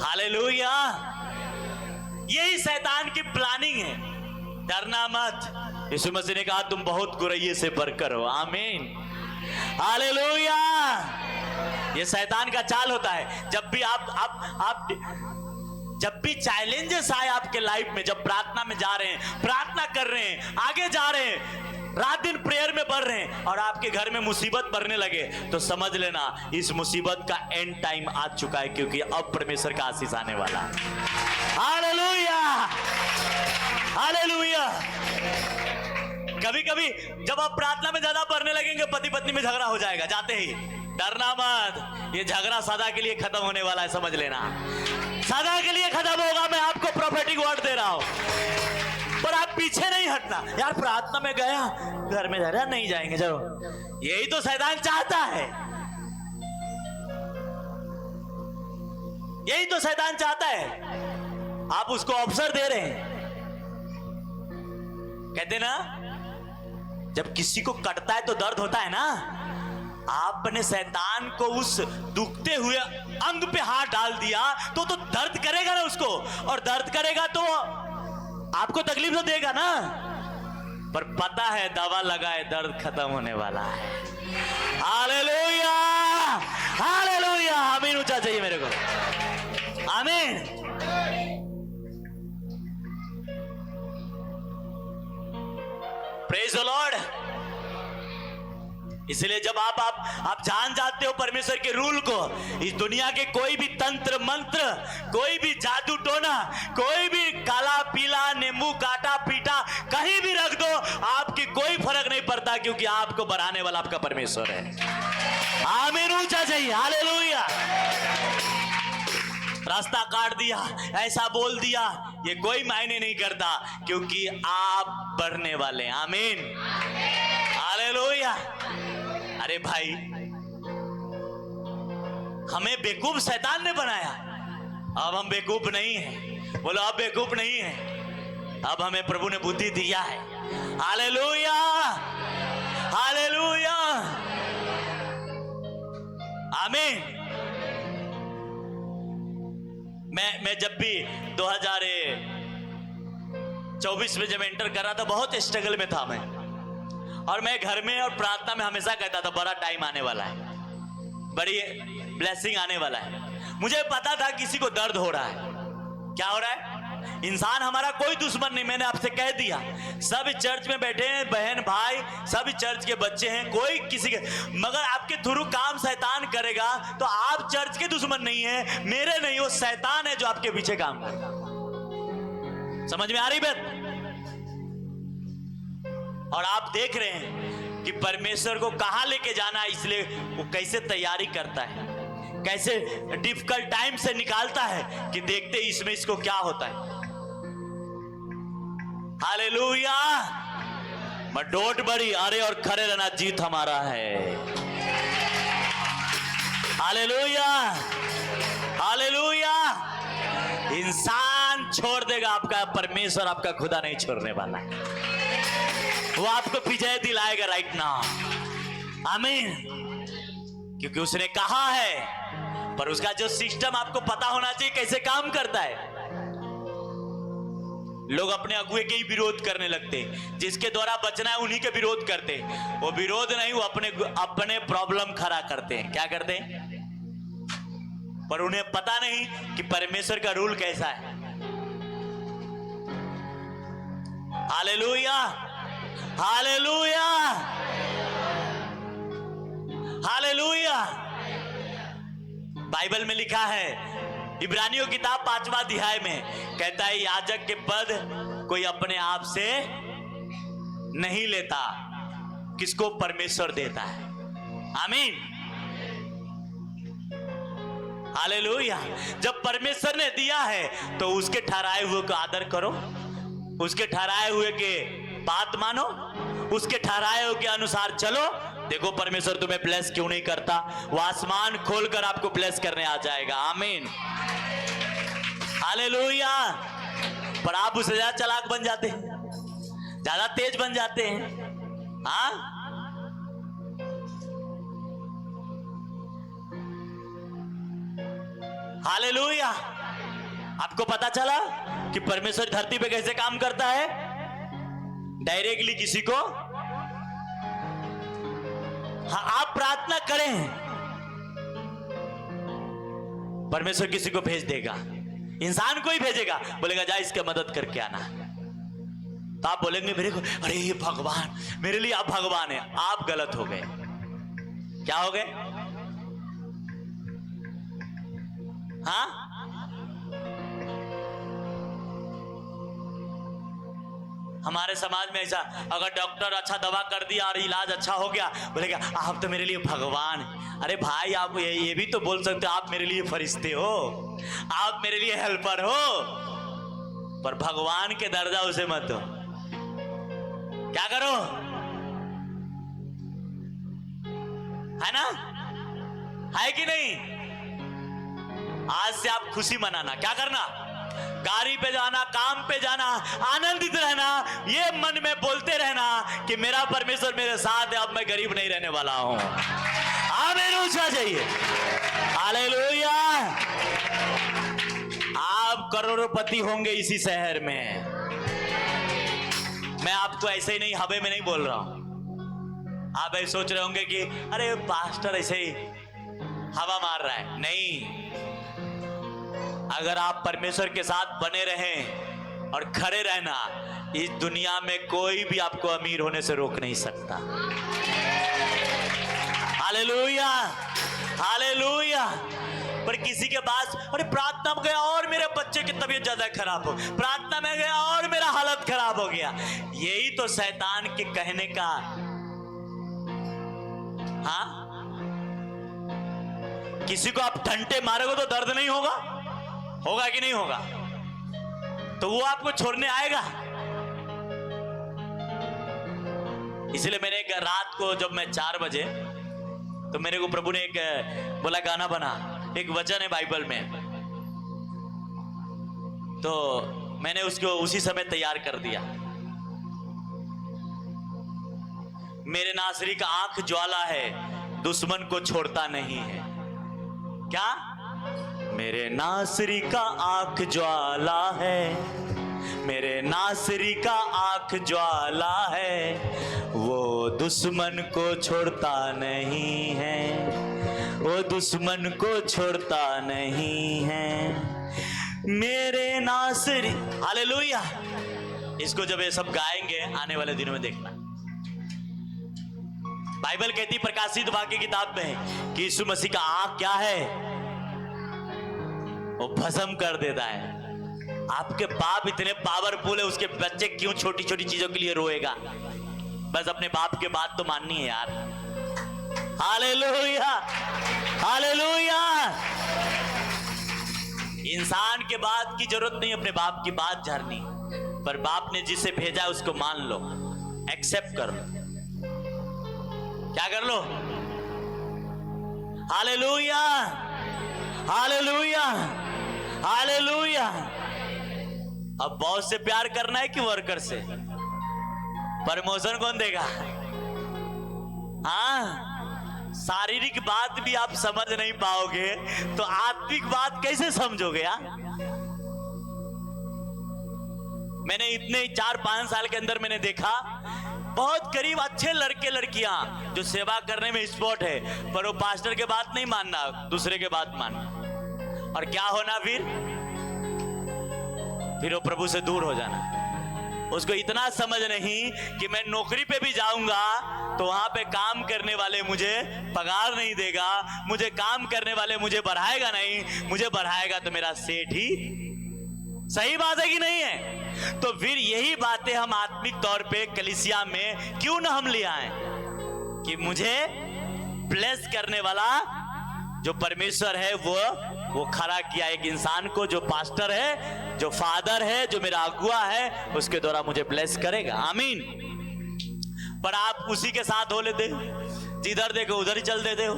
हालेलुया। यही शैतान की प्लानिंग है। डरना मत। यीशु मसीह ने कहा तुम बहुत गुरैये से बढ़कर हो। आमीन। हालेलुया। ये शैतान का चाल होता है। जब भी आप जब भी चैलेंजेस आए आपके लाइफ में, जब प्रार्थना में जा रहे हैं, प्रार्थना कर रहे हैं, आगे जा रहे हैं, रात दिन प्रेयर में बढ़ रहे हैं और आपके घर में मुसीबत बढ़ने लगे, तो समझ लेना इस मुसीबत का एंड टाइम आ चुका है, क्योंकि अब परमेश्वर का आशीष आने वाला है। हालेलुया। हालेलुया। कभी कभी जब आप प्रार्थना में ज्यादा बढ़ने लगेंगे, पति पत्नी में झगड़ा हो जाएगा जाते ही। डरना मत, ये झगड़ा सदा के लिए खत्म होने वाला है, समझ लेना। सदा के लिए खत्म होगा। मैं आपको प्रोफेटिक वर्ड दे रहा हूं, पर आप पीछे नहीं हटना। यार प्रार्थना में गया, घर में झगड़ा, नहीं जाएंगे, चलो। यही तो शैतान चाहता है। यही तो शैतान चाहता है। आप उसको अवसर दे रहे हैं। कहते ना, जब किसी को कटता है तो दर्द होता है ना। आपने शैतान को उस दुखते हुए अंग पे हाथ डाल दिया तो दर्द करेगा ना उसको, और दर्द करेगा तो आपको तकलीफ तो देगा ना, पर पता है दवा लगाए दर्द खत्म होने वाला है। हालेलुया। हालेलुया। आमीन ऊंचा चाहिए मेरे को। आमीन। Praise the Lord. इसलिए जब आप जान जाते हो परमेश्वर के रूल को, इस दुनिया के कोई भी तंत्र मंत्र, कोई भी जादू टोना, कोई भी काला पीला नींबू काटा पीटा कहीं भी रख दो, आपकी कोई फर्क नहीं पड़ता, क्योंकि आपको बढ़ाने वाला आपका परमेश्वर है। आमीन ऊंचा चाहिए। हालेलुया। रास्ता काट दिया, ऐसा बोल दिया, ये कोई मायने नहीं करता, क्योंकि आप बढ़ने वाले। आमीन। हालेलुया। अरे भाई, हमें बेवकूफ शैतान ने बनाया, अब हम बेवकूफ नहीं हैं। बोलो अब बेवकूफ नहीं है, अब हमें प्रभु ने बुद्धि दिया है। हालेलुया। हालेलुया। आमीन। मैं जब भी 2024 में जब एंटर कर रहा था, बहुत स्ट्रगल में था मैं, और मैं घर में और प्रार्थना में हमेशा कहता था बड़ा टाइम आने वाला है, बड़ी ब्लेसिंग आने वाला है। मुझे पता था किसी को दर्द हो रहा है। क्या हो रहा है? इंसान हमारा कोई दुश्मन नहीं। मैंने आपसे कह दिया, सब चर्च में बैठे हैं, बहन भाई सब चर्च के बच्चे हैं, कोई किसी के, मगर आपके थ्रू काम शैतान करेगा तो आप चर्च के दुश्मन नहीं है, मेरे नहीं, वो शैतान है जो आपके पीछे काम करेगा। समझ में आ रही बात? और आप देख रहे हैं कि परमेश्वर को कहां लेके जाना है, इसलिए वो कैसे तैयारी करता है, कैसे डिफिकल्ट टाइम से निकालता है कि देखते इसमें इसको क्या होता है। हालेलुया। मैं डोट बड़ी, अरे और खड़े रहना, जीत हमारा है। हालेलुया। हालेलुया। इंसान छोड़ देगा, आपका परमेश्वर आपका खुदा नहीं छोड़ने वाला है। वो आपको विजय दिलाएगा राइट नाउ। आमीन। क्योंकि उसने कहा है, पर उसका जो सिस्टम आपको पता होना चाहिए कैसे काम करता है। लोग अपने अगुए के ही विरोध करने लगते, जिसके द्वारा बचना है उन्हीं के विरोध करते। वो विरोध नहीं, वो अपने प्रॉब्लम खड़ा करते हैं। क्या करते हैं? पर उन्हें पता नहीं कि परमेश्वर का रूल कैसा है। हालेलुया। हालेलुया। हालेलुया। बाइबल में लिखा है, इब्रानियों किताब 5वां अध्याय में कहता है, याजक के पद कोई अपने आप से नहीं लेता, किसको परमेश्वर देता है। आमीन। हालेलुया। जब परमेश्वर ने दिया है तो उसके ठहराए हुए को आदर करो, उसके ठहराए हुए के बात मानो, उसके ठहराए हुए के अनुसार चलो। देखो परमेश्वर तुम्हें ब्लेस क्यों नहीं करता, वो आसमान खोलकर आपको ब्लेस करने आ जाएगा। आमीन। हालेलुया। पर आप उससे ज्यादा चालाक बन जाते हैं, ज्यादा तेज बन जाते हैं। हाँ, हालेलुया। आपको पता चला कि परमेश्वर धरती पे कैसे काम करता है? डायरेक्टली किसी को, हाँ, आप प्रार्थना करें, परमेश्वर किसी को भेज देगा, इंसान को ही भेजेगा, बोलेगा जा इसकी मदद करके आना। तो आप बोलेंगे मेरे को, अरे ये भगवान, मेरे लिए आप भगवान है। आप गलत हो गए। क्या हो गए? हाँ, हमारे समाज में ऐसा, अगर डॉक्टर अच्छा दवा कर दिया और इलाज अच्छा हो गया, बोलेगा आप तो मेरे लिए भगवान हैं। अरे भाई, आप ये भी तो बोल सकते हो आप मेरे लिए फरिश्ते हो, आप मेरे लिए हेल्पर हो, पर भगवान के दर्जा उसे मत दो। क्या करो, है ना? है कि नहीं? आज से आप खुशी मनाना। क्या करना? गाड़ी पे जाना, काम पे जाना, आनंदित रहना, ये मन में बोलते रहना कि मेरा परमेश्वर मेरे साथ है, अब मैं गरीब नहीं रहने वाला हूं। आमीन ऊंचा चाहिए। हालेलुया। आप करोड़पति होंगे इसी शहर में। मैं आपको ऐसे ही नहीं, हवे में नहीं बोल रहा हूं। आप ऐसे सोच रहे होंगे कि अरे पास्टर ऐसे ही हवा मार रहा है। नहीं, अगर आप परमेश्वर के साथ बने रहें और खड़े रहना, इस दुनिया में कोई भी आपको अमीर होने से रोक नहीं सकता। Hallelujah, hallelujah. पर किसी के पास, अरे प्रार्थना में गया और मेरे बच्चे की तबीयत ज्यादा खराब हो, प्रार्थना में गया और मेरा हालत खराब हो गया। यही तो शैतान के कहने का, हाँ, किसी को आप डंडे मारोगे तो दर्द नहीं होगा? होगा कि नहीं होगा? तो वो आपको छोड़ने आएगा। इसलिए मैंने एक रात को, जब मैं 4 बजे, तो मेरे को प्रभु ने एक बोला गाना बना, एक वचन है बाइबल में, तो मैंने उसको उसी समय तैयार कर दिया। मेरे नासरी का आंख ज्वाला है, दुश्मन को छोड़ता नहीं है। क्या? मेरे नासरी का आंख ज्वाला है, मेरे नासरी का आंख ज्वाला है, वो दुश्मन को छोड़ता नहीं है, वो दुश्मन को छोड़ता नहीं है, मेरे नासरी। हालेलुया। इसको जब ये सब गाएंगे आने वाले दिनों में देखना, बाइबल कहती, प्रकाशित वाक्य की किताब में, कि यीशु मसीह का आंख क्या है? वो भस्म कर देता है। आपके बाप इतने पावरफुल है, उसके बच्चे क्यों छोटी छोटी चीजों के लिए रोएगा? बस अपने बाप के बात तो माननी है यार। Hallelujah, hallelujah. इंसान के बात की जरूरत नहीं, अपने बाप की बात झाड़नी, पर बाप ने जिसे भेजा उसको मान लो, एक्सेप्ट कर लो। क्या कर लो? Hallelujah, hallelujah, hallelujah. अब बॉस से प्यार करना है कि वर्कर से? प्रमोशन कौन देगा? हाँ, शारीरिक बात भी आप समझ नहीं पाओगे तो आत्मिक बात कैसे समझोगे यार? मैंने इतने 4-5 साल के अंदर मैंने देखा, बहुत करीब अच्छे लड़के लड़कियां जो सेवा करने में एक्सपर्ट है, पर वो पास्टर के बात नहीं मानना, दूसरे के बात मानना। और क्या होना फिर वो प्रभु से दूर हो जाना। उसको इतना समझ नहीं कि मैं नौकरी पे भी जाऊंगा तो वहां पे काम करने वाले मुझे पगार नहीं देगा, मुझे काम करने वाले मुझे बढ़ाएगा नहीं, मुझे बढ़ाएगा तो मेरा सेठ ही। सही बात है कि नहीं है? तो फिर यही बातें हम आत्मिक तौर पे कलीसिया में क्यों ना हम ले आए कि मुझे ब्लेस करने वाला जो परमेश्वर है वो खड़ा किया एक इंसान को, जो पास्टर है, जो फादर है, जो मेरा अगुआ है, उसके द्वारा मुझे ब्लेस करेगा। आमीन। पर आप उसी के साथ हो लेते, जिधर देखो उधर ही चल देते हो।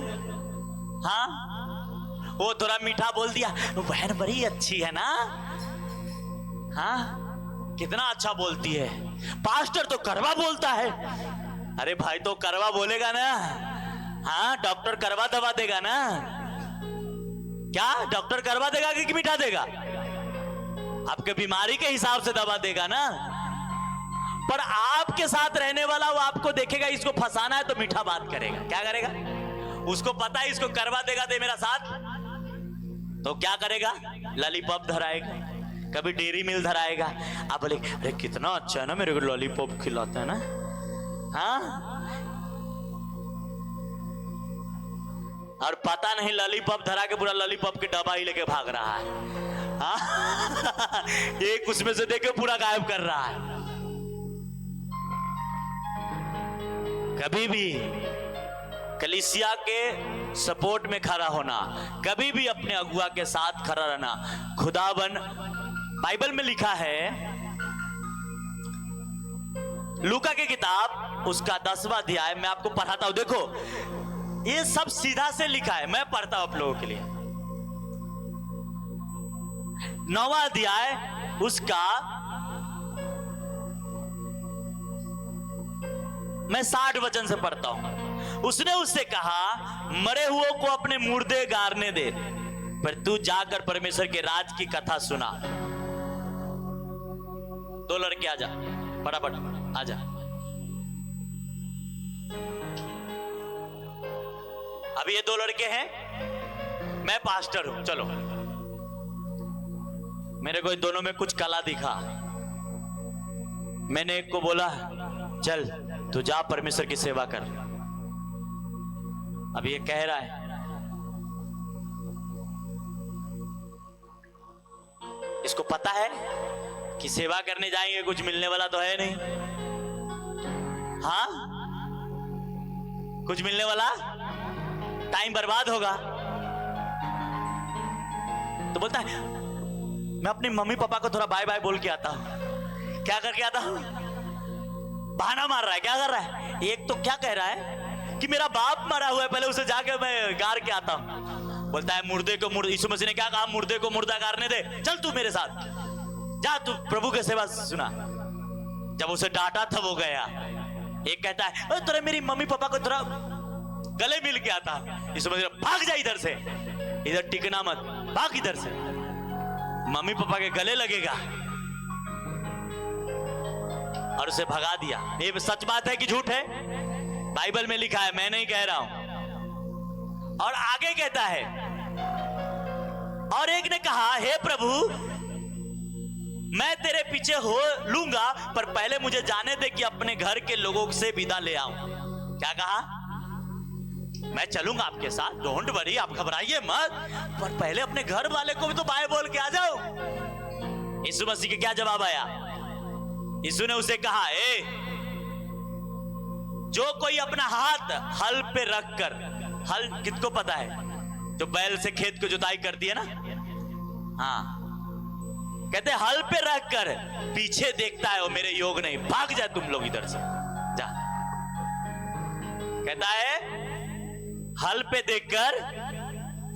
हाँ, वो थोड़ा मीठा बोल दिया, बहन बड़ी अच्छी है ना, हाँ कितना अच्छा बोलती है, पास्टर तो कड़वा बोलता है, अरे भाई तो करवा बोलेगा ना, हाँ डॉक्टर करवा दवा देगा ना, क्या डॉक्टर करवा देगा कि मीठा देगा? आपके बीमारी के हिसाब से दवा देगा ना। पर आपके साथ रहने वाला वो आपको देखेगा, इसको फंसाना है तो मीठा बात करेगा। क्या करेगा? उसको पता है इसको करवा देगा दे मेरा साथ, तो क्या करेगा? लॉलीपॉप धराएगा, कभी डेयरी मिल्क धराएगा। आप बोले अरे कितना अच्छा है ना, मेरे को लॉलीपॉप खिलाता है ना। हाँ, और पता नहीं लॉलीपॉप धरा के पूरा लॉलीपॉप के डब्बा ही लेके भाग रहा है। हाँ? एक उसमें से देखे पूरा गायब कर रहा है। कभी भी कलीसिया के सपोर्ट में खड़ा होना, कभी भी अपने अगुआ के साथ खड़ा रहना। खुदावन बाइबल में लिखा है, लूका की किताब उसका 10वां अध्याय मैं आपको पढ़ाता हूं। देखो ये सब सीधा से लिखा है, मैं पढ़ता हूं आप लोगों के लिए। 9वां अध्याय उसका मैं 60 वचन से पढ़ता हूं। उसने उससे कहा, मरे हुओं को अपने मुर्दे गारने दे, पर तू जाकर परमेश्वर के राज की कथा सुना। 2 लड़के आजा, फटाफट आजा। अभी ये 2 लड़के हैं, मैं पास्टर हूं। चलो, मेरे को इन दोनों में कुछ कला दिखा। मैंने एक को बोला चल तू जा परमेश्वर की सेवा कर। अब ये कह रहा है इसको पता है कि सेवा करने जाएंगे कुछ मिलने वाला तो है नहीं। हाँ, कुछ मिलने वाला, टाइम बर्बाद होगा। तो बोलता है मैं अपनी मम्मी पापा को थोड़ा बाय बाय बोल के आता हूं। क्या करके आता हूं? बहाना मार रहा है। क्या कर रहा है? एक तो क्या कह रहा है कि मेरा बाप मरा हुआ है, पहले उसे जाके मैं गार के आता हूं। बोलता है मुर्दे को मुर्दा, यीशु मसीह ने क्या कहा? मुर्दे को मुर्दा गारने दे, चल तू मेरे साथ जा, तू प्रभु की सेवा सुना। जब उसे डांटा था वो गया। एक कहता है तेरे मेरी मम्मी पापा को थोड़ा गले मिल के आता। यीशु मसीह भाग जा इधर से, इधर टिकना मत, भाग इधर से, मम्मी पापा के गले लगेगा। और उसे भगा दिया। ये सच बात है कि झूठ है? बाइबल में लिखा है, मैं नहीं कह रहा हूं। और आगे कहता है, और एक ने कहा हे प्रभु मैं तेरे पीछे हो लूंगा, पर पहले मुझे जाने दे कि अपने घर के लोगों से विदा ले आऊं। क्या कहा? मैं चलूंगा आपके साथ, डोंट वरी, आप घबराइए मत, पर पहले अपने घर वाले को भी तो बाय बोल के आ जाओ। यीशु मसीह के क्या जवाब आया? यीशु ने उसे कहा जो कोई अपना हाथ हल पे रखकर, हल किसको पता है? जो बैल से खेत को जुताई करती है ना। हाँ, कहते हल पे रखकर पीछे देखता है वो मेरे योग नहीं, भाग जा तुम लोग इधर से जा। कहता है हल पे देखकर।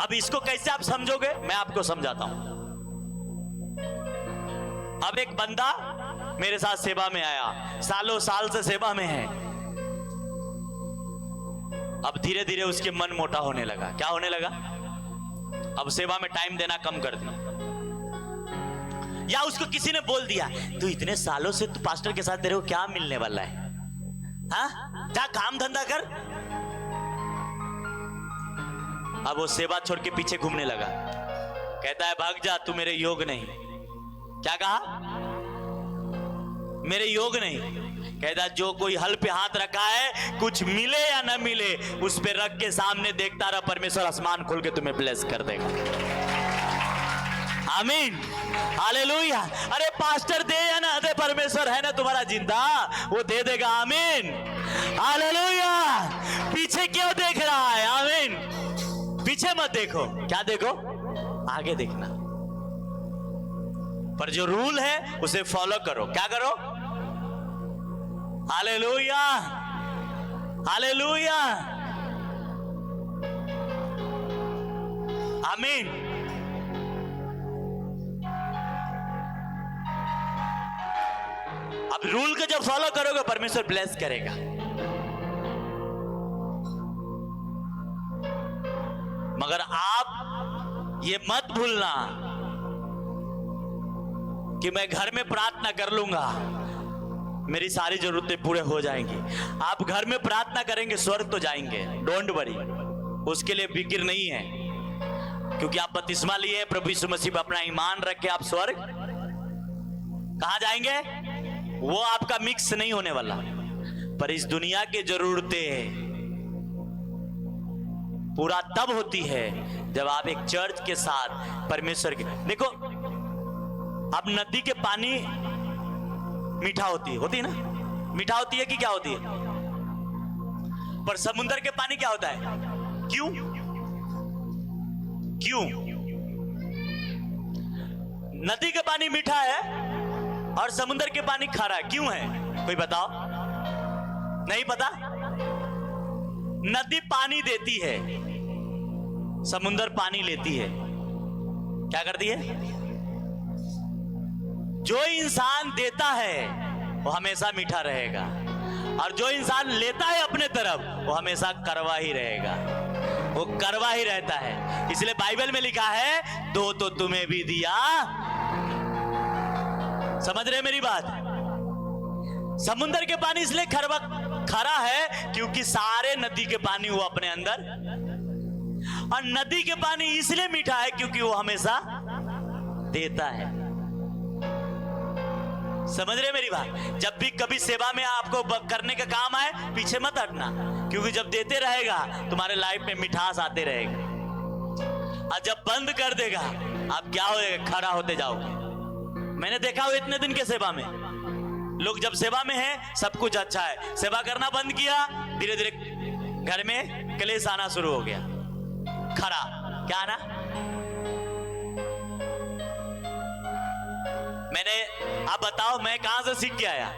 अब इसको कैसे आप समझोगे? मैं आपको समझाता हूं। अब एक बंदा मेरे साथ सेवा में आया, सालों साल से सेवा में है। अब धीरे धीरे उसके मन मोटा होने लगा। क्या होने लगा? अब सेवा में टाइम देना कम कर दिया। या उसको किसी ने बोल दिया तू इतने सालों से तू पास्टर के साथ तेरे को क्या मिलने वाला है? हाँ, जा काम धंधा कर। अब वो सेवा छोड़ के पीछे घूमने लगा। कहता है भाग जा, तू मेरे योग नहीं। क्या कहा? मेरे योग नहीं। कहता जो कोई हल पे हाथ रखा है, कुछ मिले या ना मिले, उस पे रख के सामने देखता रहा, परमेश्वर आसमान खोल के तुम्हें ब्लेस कर देगा। आमीन, हालेलुया। अरे पास्टर दे या ना दे, परमेश्वर है ना तुम्हारा जिंदा, वो दे देगा। आमीन, हालेलुया। पीछे क्यों देख रहा है? आमीन, पीछे मत देखो। क्या देखो? आगे देखना। पर जो रूल है उसे फॉलो करो। क्या करो? हालेलुया, हालेलुया, आमीन। अब रूल को जब फॉलो करोगे परमेश्वर ब्लेस करेगा। मगर आप ये मत भूलना कि मैं घर में प्रार्थना कर लूंगा, मेरी सारी जरूरतें पूरे हो जाएंगी। आप घर में प्रार्थना करेंगे, स्वर्ग तो जाएंगे, डोंट वरी, उसके लिए फिक्र नहीं है, क्योंकि आप बपतिस्मा लिए, प्रभु यीशु मसीह पर अपना ईमान रख के आप स्वर्ग कहां जाएंगे, वो आपका मिक्स नहीं होने वाला। पर इस दुनिया की जरूरतें पूरा तब होती है जब आप एक चर्च के साथ परमेश्वर के, देखो अब नदी के पानी मीठा होती है ना, मीठा होती है कि क्या होती है, पर समुद्र के पानी क्या होता है, क्यों क्यों? नदी का पानी मीठा है और समुद्र के पानी खारा है, क्यों है, कोई बताओ? नहीं पता? नदी पानी देती है, समुद्र पानी लेती है, क्या करती है? जो इंसान देता है वो हमेशा मीठा रहेगा, और जो इंसान लेता है अपने तरफ वो हमेशा कड़वा ही रहेगा, वो कड़वा ही रहता है। इसलिए बाइबल में लिखा है, दो तो तुम्हें भी दिया। समझ रहे मेरी बात? समुद्र के पानी इसलिए खरा है क्योंकि सारे नदी के पानी वो अपने अंदर, और नदी के पानी इसलिए मीठा है क्योंकि वो हमेशा देता है। समझ रहे मेरी बात? जब भी कभी सेवा में आपको करने का काम आए, पीछे मत हटना, क्योंकि जब देते रहेगा तुम्हारे लाइफ में मिठास आते रहेगा, और जब बंद कर देगा आप क्या होएगा, खड़ा होते जाओगे। मैंने देखा हो इतने दिन के सेवा में, लोग जब सेवा में हैं सब कुछ अच्छा है, सेवा करना बंद किया, धीरे धीरे घर में क्लेश आना शुरू हो गया। खरा क्या आना? मैंने, आप बताओ मैं कहां से सीख के आया?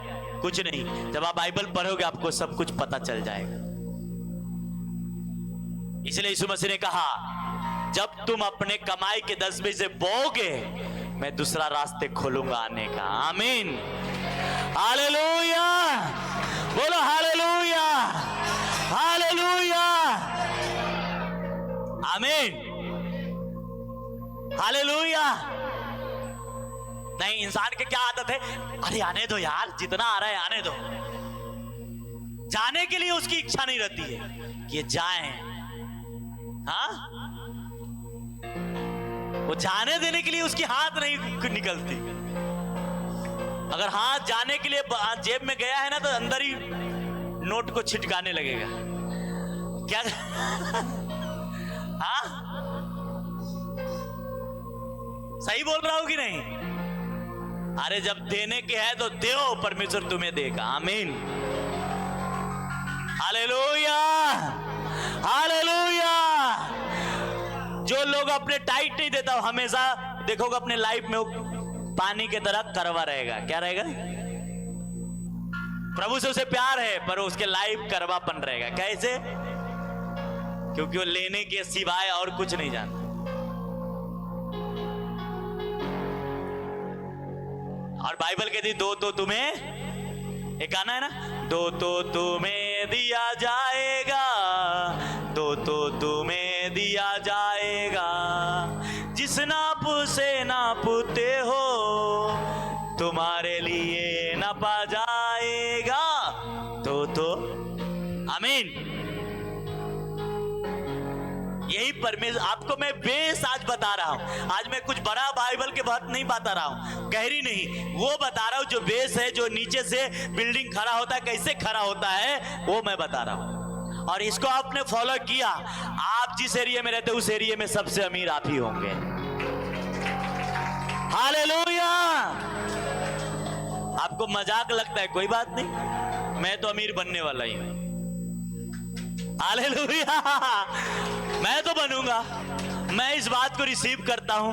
कुछ नहीं। जब आप बाइबल पढ़ोगे आपको सब कुछ पता चल जाएगा। इसलिए यीशु मसीह ने कहा, जब तुम अपने कमाई के 10 में से बोओगे, मैं दूसरा रास्ते खोलूंगा आने का। आमीन, हालेलुया, बोलो हालेलुया, हालेलुया, आमीन, हालेलुया। नहीं, इंसान की क्या आदत है, अरे आने दो यार, जितना आ रहा है आने दो। जाने के लिए उसकी इच्छा नहीं रहती है कि ये जाएं, हाँ, वो जाने देने के लिए उसकी हाथ नहीं निकलती। अगर हाथ जाने के लिए जेब में गया है ना, तो अंदर ही नोट को छिटकाने लगेगा। क्या हाँ, सही बोल रहा हूं कि नहीं? अरे जब देने के है तो दो, परमेश्वर तुम्हें देगा। आमीन, हालेलुया, हालेलुया। जो लोग अपने टाइट नहीं देता, हमेशा देखोगे अपने लाइफ में वो पानी की तरह कड़वा रहेगा। क्या रहेगा? प्रभु से उसे प्यार है पर उसके लाइफ कड़वापन रहेगा। कैसे? क्योंकि वो लेने के सिवाय और कुछ नहीं जानता। और बाइबल कहती, दो तो तुम्हें, एक गाना है ना, दो तो तुम्हें दिया जाएगा, दो तो तुम्हें दिया जाएगा, जिस नाप से नापते हो तुम्हारे लिए नापा जाएगा। तो आमीन। यही परमेश्वर, आपको मैं बेस आज बता रहा हूं। आज मैं कुछ बड़ा बाइबल के बात नहीं बता रहा हूं, गहरी नहीं, वो बता रहा हूं जो बेस है, जो नीचे से बिल्डिंग खड़ा होता है, कैसे खड़ा होता है, वो मैं बता रहा हूं। और इसको आपने फॉलो किया, आप जिस एरिया में रहते उस एरिया में सबसे अमीर आप ही होंगे। हालेलुया। आपको मजाक लगता है, कोई बात नहीं, मैं तो अमीर बनने वाला ही हूं। हालेलुया, मैं तो बनूंगा। मैं इस बात को रिसीव करता हूं।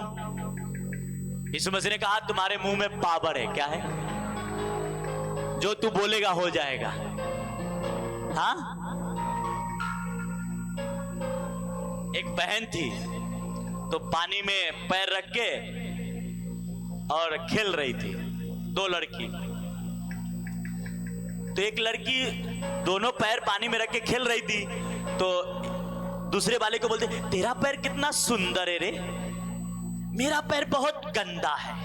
यीशु मसीह ने कहा, तुम्हारे मुंह में पावर है। क्या है? जो तू बोलेगा हो जाएगा। हाँ, एक बहन थी तो पानी में पैर रख के और खेल रही थी, दो लड़की। तो एक लड़की दोनों पैर पानी में रख के खेल रही थी, तो दूसरे वाले को बोलते, तेरा पैर कितना सुंदर है रे, मेरा पैर बहुत गंदा है।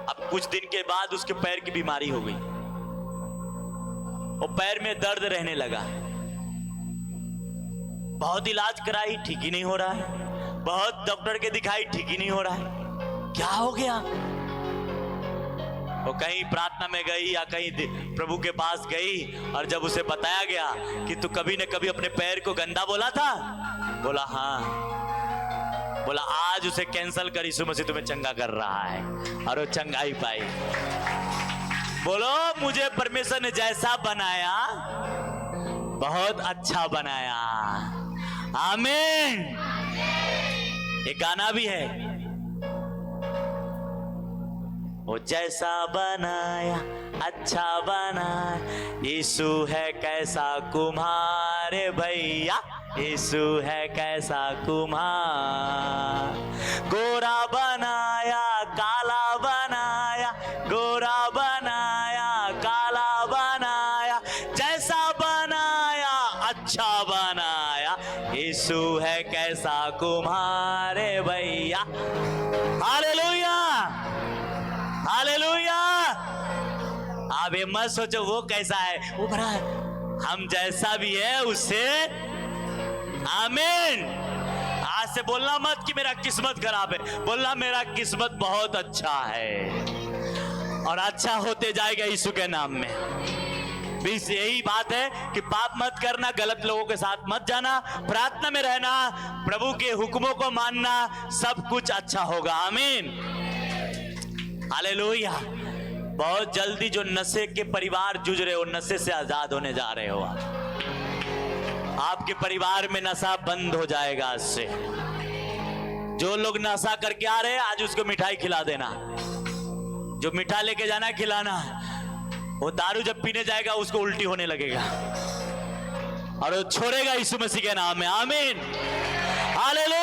अब कुछ दिन के बाद उसके पैर की बीमारी हो गई, और पैर में दर्द रहने लगा। बहुत इलाज कराई, ठीक ही नहीं हो रहा है। बहुत डॉक्टर के दिखाई, ठीक ही नहीं हो रहा है। क्या हो गया? वो कहीं प्रार्थना में गई या कहीं प्रभु के पास गई, और जब उसे बताया गया कि तू कभी न कभी अपने पैर को गंदा बोला था, बोला हाँ। बोला आज उसे कैंसल कर, यीशु मसीह तुम्हें चंगा कर रहा है, और वो चंगाई पाई। बोलो, मुझे परमेश्वर ने जैसा बनाया बहुत अच्छा बनाया। आमीन। एक गाना भी है, वो जैसा बनाया अच्छा बनाया, यीशु है कैसा कुम्हार भैया, यीशु है कैसा कुम्हार। गोरा बनाया काला बनाया, गोरा बनाया काला बनाया, जैसा बनाया अच्छा बनाया, यीशु है कैसा कुम्हार भैया। Hallelujah, hallelujah. आप ये मत सोचो वो कैसा है, वो बड़ा हम जैसा भी है उससे। आमीन। आज से बोलना मत कि मेरा किस्मत खराब है, बोलना मेरा किस्मत बहुत अच्छा है, और अच्छा होते जाएगा यीशु के नाम में। बस यही बात है कि पाप मत करना, गलत लोगों के साथ मत जाना, प्रार्थना में रहना, प्रभु के हुक्मों को मानना, सब कुछ अच्छा होगा। आमीन, हालेलुया। बहुत जल्दी जो नशे के परिवार जूझ रहे हो, नशे से आजाद होने जा रहे हो। आपके परिवार में नशा बंद हो जाएगा आज से। जो लोग नशा करके आ रहे हैं, आज उसको मिठाई खिला देना, जो मिठा लेके जाना है खिलाना। वो दारू जब पीने जाएगा उसको उल्टी होने लगेगा, और वो छोड़ेगा यीशु मसीह के नाम में। आमीन, हालेलुया।